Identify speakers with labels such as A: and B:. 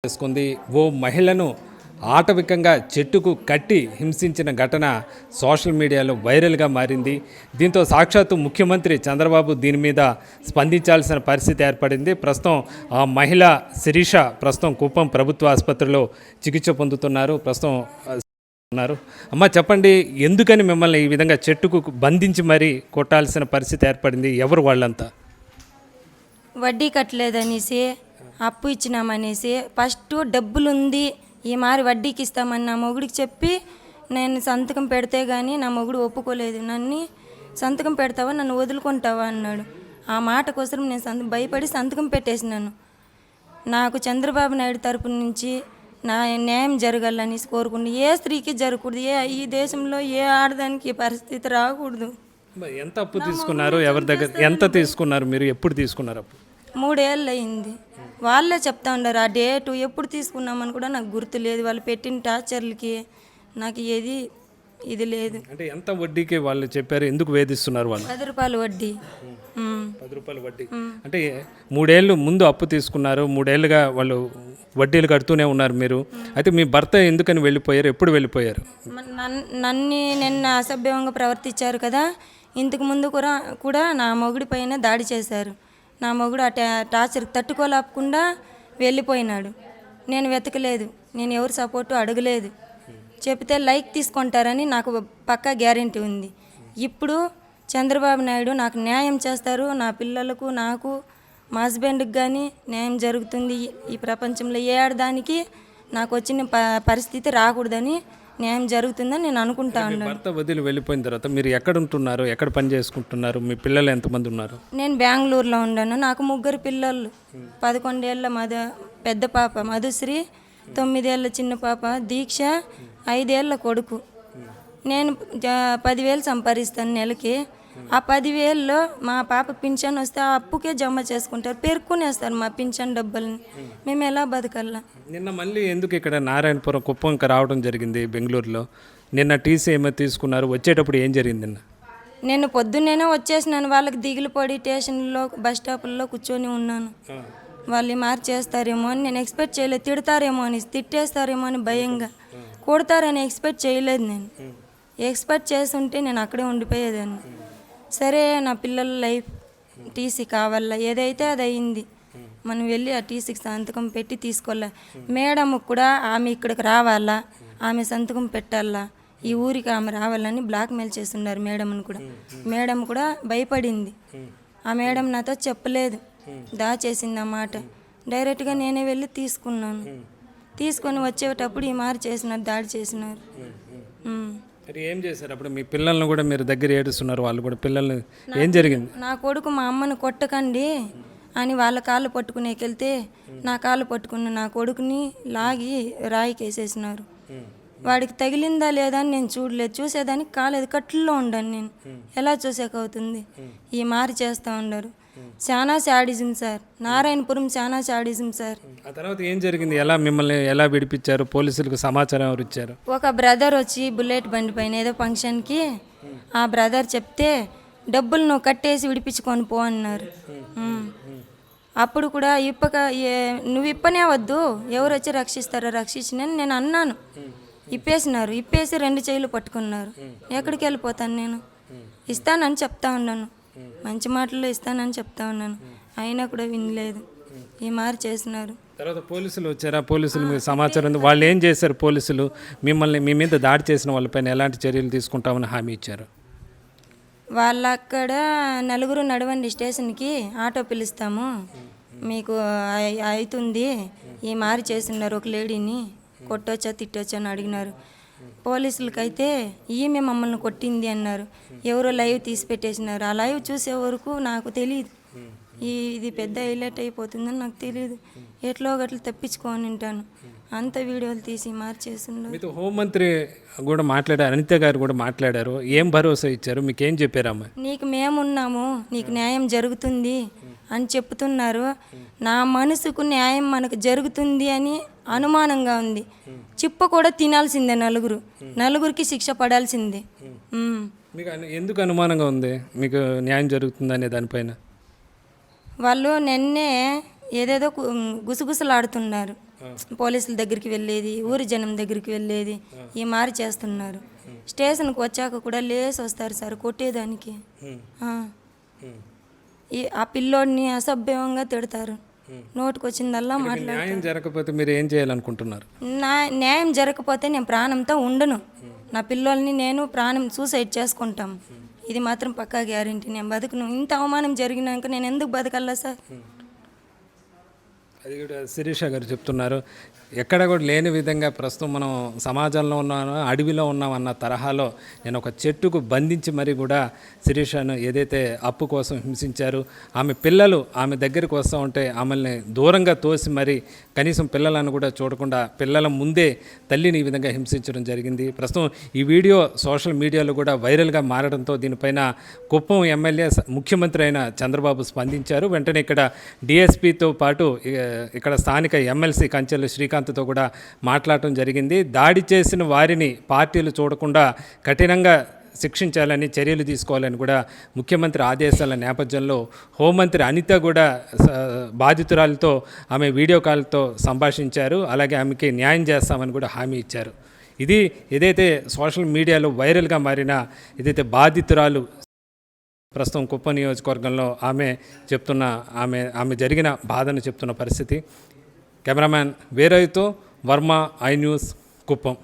A: చేసుకుంది. ఓ మహిళను ఆటవికంగా చెట్టుకు కట్టి హింసించిన ఘటన సోషల్ మీడియాలో వైరల్గా మారింది. దీంతో సాక్షాత్తు ముఖ్యమంత్రి చంద్రబాబు దీని మీద స్పందించాల్సిన పరిస్థితి ఏర్పడింది. ప్రస్తుతం ఆ మహిళ శిరీష ప్రస్తుతం కుప్పం ప్రభుత్వ ఆసుపత్రిలో చికిత్స పొందుతున్నారు. ఉన్నారు. అమ్మ చెప్పండి, ఎందుకని మిమ్మల్ని ఈ విధంగా చెట్టుకు బంధించి మరీ కొట్టాల్సిన పరిస్థితి ఏర్పడింది? ఎవరు వాళ్ళంతా?
B: వడ్డీ కట్టలేదనేసి, అప్పు ఇచ్చినామనేసి, ఫస్ట్ డబ్బులుంది ఈ మారి వడ్డీకి ఇస్తామని నా మొగుడికి చెప్పి నేను సంతకం పెడితే కానీ నా మొగుడు ఒప్పుకోలేదు. నన్ను సంతకం పెడతావా, నన్ను వదులుకుంటావా అన్నాడు. ఆ మాట కోసం నేను భయపడి సంతకం పెట్టేసినాను. నాకు చంద్రబాబు నాయుడు తరపు నుంచి నా న్యాయం జరగాలని కోరుకుంది. ఏ స్త్రీకి జరగకూడదు, ఈ దేశంలో ఏ ఆడదానికి పరిస్థితి రాకూడదు.
A: ఎంత అప్పు తీసుకున్నారు? ఎవరి దగ్గర ఎంత తీసుకున్నారు? మీరు ఎప్పుడు తీసుకున్నారు అప్పు?
B: 3 ఏళ్ళు అయింది. వాళ్ళే చెప్తా ఉన్నారు ఆ డేటు, ఎప్పుడు తీసుకున్నామని కూడా నాకు గుర్తు లేదు. వాళ్ళు పెట్టిన టార్చర్లకి నాకు ఇది లేదు.
A: అంటే ఎంత వడ్డీకి వాళ్ళు చెప్పారు? ఎందుకు వేధిస్తున్నారు వాళ్ళు?
B: 10 రూపాయలు వడ్డీ.
A: 10 రూపాయలు వడ్డీ అంటే 3 ఏళ్ళు ముందు అప్పు తీసుకున్నారు. 3 ఏళ్ళుగా వాళ్ళు వడ్డీలు కడుతూనే ఉన్నారు మీరు. అయితే మీ భర్త ఎందుకని వెళ్ళిపోయారు? ఎప్పుడు వెళ్ళిపోయారు?
B: నన్ను నిన్న అసభ్యంగా ప్రవర్తించారు కదా, ఇంతకు ముందు కూడా నా మొగుడి పైన దాడి చేశారు. నా మొగుడు ఆ టార్చర్ తట్టుకోలేకుండా వెళ్ళిపోయినాడు. నేను వెతకలేదు, నేను ఎవరు సపోర్టు అడగలేదు. చెప్తే లైక్ తీసుకుంటారని నాకు పక్కా గ్యారెంటీ ఉంది. ఇప్పుడు చంద్రబాబు నాయుడు నాకు న్యాయం చేస్తారు. నా పిల్లలకు, నాకు, మా హస్బెండ్కి కానీ న్యాయం జరుగుతుంది. ఈ ప్రపంచంలో ఏ ఆడదానికి నాకు వచ్చిన పరిస్థితి రాకూడదని న్యాయం జరుగుతుందని నేను అనుకుంటా ఉన్నాను.
A: భర్త వదిలి వెళ్ళిపోయిన తర్వాత మీరు ఎక్కడ ఉంటున్నారు? ఎక్కడ పని చేసుకుంటున్నారు? మీ పిల్లలు ఎంతమంది ఉన్నారు?
B: నేను బెంగళూరులో ఉన్నాను. నాకు 3 పిల్లలు. 11 ఏళ్ళ పెద్ద పాప మధుశ్రీ, 9 ఏళ్ళ చిన్న పాప దీక్ష, 5 ఏళ్ళ కొడుకు. నేను 10,000 సంపాదిస్తాను నెలకి. ఆ 10,000లో మా పాప పింఛన్ వస్తే ఆ అప్పుకే జమ చేసుకుంటారు, పేర్కొనేస్తారు మా పింఛన్ డబ్బుల్ని. మేము ఎలా బతకల్లా?
A: నిన్న మళ్ళీ ఎందుకు ఇక్కడ నారాయణపురం కుప్పంకి రావడం జరిగింది బెంగళూరులో? నిన్న టీసీ ఏమో తీసుకున్నారు, వచ్చేటప్పుడు ఏం జరిగింది?
B: నేను పొద్దున్నేనే వచ్చేసినాను. వాళ్ళకి దిగులు పడి స్టేషన్లో బస్ స్టాపుల్లో కూర్చొని ఉన్నాను. వాళ్ళు మార్చేస్తారేమో అని నేను ఎక్స్పెక్ట్ చేయలేదు. తిడతారేమో అని, తిట్టేస్తారేమో అని భయంగా, కొడతారని ఎక్స్పెక్ట్ చేయలేదు. నేను ఎక్స్పెక్ట్ చేస్తుంటే నేను అక్కడే ఉండిపోయేదాన్ని. సరే, నా పిల్లల లైఫ్ టీసీ కావాలా, ఏదైతే అది అయింది. మనం వెళ్ళి ఆ టీసీకి సంతకం పెట్టి తీసుకోవాలా. మేడంకు కూడా ఆమె ఇక్కడికి రావాలా, ఆమె సంతకం పెట్టాలా, ఈ ఊరికి ఆమె రావాలని బ్లాక్మెయిల్ చేస్తున్నారు మేడంని కూడా. మేడం కూడా భయపడింది. ఆ మేడం నాతో చెప్పలేదు, దాచేసింది ఆ మాట. డైరెక్ట్గా నేనే వెళ్ళి తీసుకున్నాను. తీసుకొని వచ్చేటప్పుడు ఈ మారి చేసినారు, దాడి చేసినారు.
A: ఏం చేశారు అప్పుడు? మీ పిల్లల్ని కూడా మీరు దగ్గర ఏడుస్తున్నారు, వాళ్ళు కూడా పిల్లల్ని ఏం జరిగింది?
B: నా కొడుకు మా అమ్మని కొట్టకండి అని వాళ్ళ కాళ్ళు పట్టుకునేకెళ్తే నా కాళ్ళు పట్టుకున్న నా కొడుకుని లాగి రాయికి వేసేసినారు. వాడికి తగిలిందా లేదా అని నేను చూడలేదు. చూసేదానికి కాలేదు, కట్లలో ఉండాను నేను. ఎలా చూసేకవుతుంది? ఈ మారి చేస్తూ ఉన్నారు. చాలా శాడిజం సార్, నారాయణపురం చాలా శాడిజం సార్.
A: ఆ తర్వాత ఏం జరిగింది? మిమ్మల్ని ఎలా విడిపించారు? పోలీసులకు సమాచారం ఎవరు ఇచ్చారు?
B: ఒక బ్రదర్ వచ్చి బుల్లెట్ బండి పైన ఏదో ఫంక్షన్కి ఆ బ్రదర్ చెప్తే డబ్బులు నువ్వు కట్టేసి విడిపించుకొని పో అన్నారు. అప్పుడు కూడా నువ్వు ఇప్పనే వద్దు, ఎవరు వచ్చి రక్షిస్తారో రక్షించినని నేను అన్నాను. ఇప్పేసినారు. ఇప్పేసి 2 చేతులు పట్టుకున్నారు. ఎక్కడికి వెళ్ళిపోతాను నేను? ఇస్తానని చెప్తా ఉన్నాను, మంచి మాటల్లో ఇస్తానని చెప్తా ఉన్నాను. అయినా కూడా వినలేదు, ఈ మారి చేసినారు.
A: తర్వాత పోలీసులు వచ్చారా? పోలీసులు మీకు సమాచారం ఉంది? వాళ్ళు ఏం చేశారు? పోలీసులు మీ మీద దాడి చేసిన వాళ్ళపైన ఎలాంటి చర్యలు తీసుకుంటామని హామీ ఇచ్చారు?
B: వాళ్ళు అక్కడ 4 నడవండి స్టేషన్కి, ఆటో పిలుస్తాము, మీకు అవుతుంది, ఈ మారి చేసినారు, ఒక లేడీని కొట్టొచ్చా తిట్టొచ్చా అని అడిగినారు. పోలీసులకైతే ఈమె మమ్మల్ని కొట్టింది అన్నారు. ఎవరో లైవ్ తీసి పెట్టేసినారు. ఆ లైవ్ చూసే వరకు నాకు తెలియదు ఇది పెద్ద హైలైట్ అయిపోతుందని నాకు తెలియదు. ఎట్లో గట్ల తప్పించుకొని ఉంటాను. అంత వీడియోలు తీసి మార్చేస్తున్నారు.
A: మీతో హోంమంత్రి కూడా మాట్లాడారు, అనిత గారు కూడా మాట్లాడారు. ఏం భరోసా ఇచ్చారు? మీకేం చెప్పారమ్మా?
B: నీకు మేమున్నాము, నీకు న్యాయం జరుగుతుంది అని చెప్తున్నారు. నా మనసుకు న్యాయం మనకు జరుగుతుంది అని అనుమానంగా ఉంది. చిప్ప కూడా తినాల్సిందే, నలుగురికి శిక్ష పడాల్సిందే.
A: మీకు ఎందుకు అనుమానంగా ఉంది? మీకు న్యాయం జరుగుతుందనే దానిపైన
B: వాళ్ళు నిన్నే ఏదేదో గుసగుసలాడుతున్నారు. పోలీసుల దగ్గరికి వెళ్ళేది, ఊరి జనం దగ్గరికి వెళ్ళేది, ఈ మారి చేస్తున్నారు. స్టేషన్కి వచ్చాక కూడా లేసి వస్తారు సార్ కొట్టేదానికి. ఆ పిల్లోడిని అసభ్యంగా తిడతారు, నోటుకొచ్చిందల్లా మాట్లాడతారు.
A: న్యాయం జరగకపోతే మీరు ఏం చేయాలనుకుంటున్నారు?
B: న్యాయం జరగకపోతే నేను ప్రాణంతో ఉండను. నా పిల్లోల్ని నేను సూసైడ్ చేసుకుంటాం. ఇది మాత్రం పక్కా గ్యారెంటీ. నేను బతుకును. ఇంత అవమానం జరిగినాక నేను ఎందుకు బతకల్లా సార్?
A: అది కూడా శిరీష గారు చెప్తున్నారు. ఎక్కడ కూడా లేని విధంగా ప్రస్తుతం మనం సమాజంలో ఉన్నాం, అడవిలో ఉన్నాం అన్న తరహాలో నేను ఒక చెట్టుకు బంధించి మరీ కూడా శిరీషను ఏదైతే అప్పు కోసం హింసించారు, ఆమె పిల్లలు ఆమె దగ్గరికి వస్తూ ఉంటే ఆమెల్ని దూరంగా తోసి మరి కనీసం పిల్లలను కూడా చూడకుండా పిల్లల ముందే తల్లిని ఈ విధంగా హింసించడం జరిగింది. ప్రస్తుతం ఈ వీడియో సోషల్ మీడియాలో కూడా వైరల్గా మారడంతో దీనిపైన కుప్పం ఎమ్మెల్యే ముఖ్యమంత్రి అయిన చంద్రబాబు స్పందించారు. వెంటనే ఇక్కడ డిఎస్పీతో పాటు ఇక్కడ స్థానిక ఎమ్మెల్సీ కంచెలు శ్రీకాంత్తో కూడా మాట్లాడటం జరిగింది. దాడి చేసిన వారిని పార్టీలు చూడకుండా కఠినంగా శిక్షించాలని, చర్యలు తీసుకోవాలని కూడా ముఖ్యమంత్రి ఆదేశాల నేపథ్యంలో హోంమంత్రి అనిత కూడా బాధితురాలతో ఆమె వీడియో కాల్తో సంభాషించారు. అలాగే ఆమెకి న్యాయం చేస్తామని కూడా హామీ ఇచ్చారు. ఇది ఏదైతే సోషల్ మీడియాలో వైరల్గా మారిన ఏదైతే బాధితురాలు ప్రస్తుతం కుప్పం నియోజకవర్గంలో ఆమె జరిగిన బాధను చెప్తున్న పరిస్థితి. కెమెరామ్యాన్ వీరయ్యతో వర్మ, ఐ న్యూస్, కుప్పం.